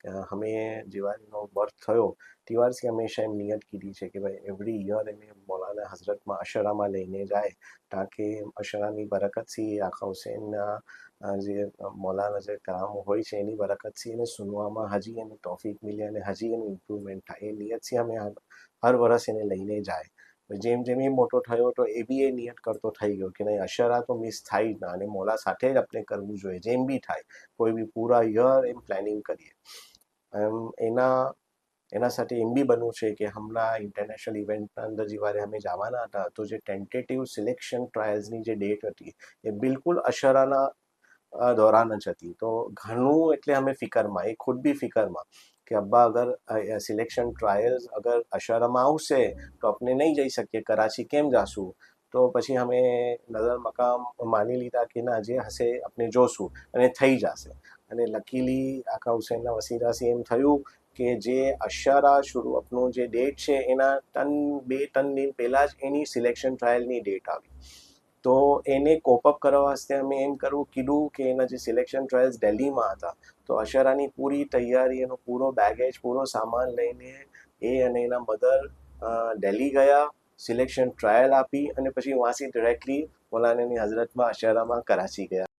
અમે જેવા એનો બર્થ થયો ત્યારથી હંમેશા એમ નિયત કીધી છે કે ભાઈ એવરી યર એને મૌલાના હઝરતમાં અશરામાં લઈને જાય તાકે અશરાની બરકતથી આખા હુસૈનના જે મૌલાના જે કલામ હોય છે એની બરકતથી એને સુનવામાં હજી એને તોફીક મિલે અને હજી એનું ઇમ્પ્રુવમેન્ટ થાય એ નિયતથી અમે હર વર્ષ એને લઈને જાય. જેમ જેમ એ મોટો થયો તો એ બી એ નિયત કરતો થઈ ગયો કે નહીં અશરા તો મિસ થાય જ ના અને મોલા સાથે જ આપણે કરવું જોઈએ જેમ બી થાય કોઈ બી પૂરા યર એમ પ્લાનિંગ કરીએ. એના સાથે એમ બી બન્યું છે કે હમણાં ઇન્ટરનેશનલ ઇવેન્ટના અંદર જેવારે અમે જવાના હતા તો જે ટેન્ટેટિવ સિલેક્શન ટ્રાયલ્સની જે ડેટ હતી એ બિલકુલ અશરાના દौरान જ હતી. તો ઘણું એટલે અમે ફિકરમાં એ ખુદ બી ફિકરમાં કે અબ્બા અગર સિલેક્શન ટ્રાયલ્સ અગર અશરામાં આવશે તો આપણે નહીં જઈ શકીએ કરાચી કેમ જાશું. તો પછી અમે નજર મકામ માની લીધા કે ના જે હશે આપણે જોશું અને થઈ જશે અને લકીલી આખા હુસૈનના વસીલાથી એમ થયું કે જે અશરા શરૂ આપણું જે ડેટ છે એના 2-3 દિન પહેલાં જ એની સિલેક્શન ટ્રાયલની ડેટ આવી. તો એને કોપઅપ કરવા વાસ્તે અમે એમ કરવું કીધું કે એના જે સિલેક્શન ટ્રાયલ્સ દિલ્હીમાં હતા તો અશરાની પૂરી તૈયારી એનો પૂરો બેગેજ પૂરો સામાન લઈને એ અને એના મધર દિલ્હી ગયા સિલેક્શન ટ્રાયલ આપી અને પછી વહાંથી ડાયરેક્ટલી મૌલાનાની હઝરતમાં અશરામાં કરાચી ગયા.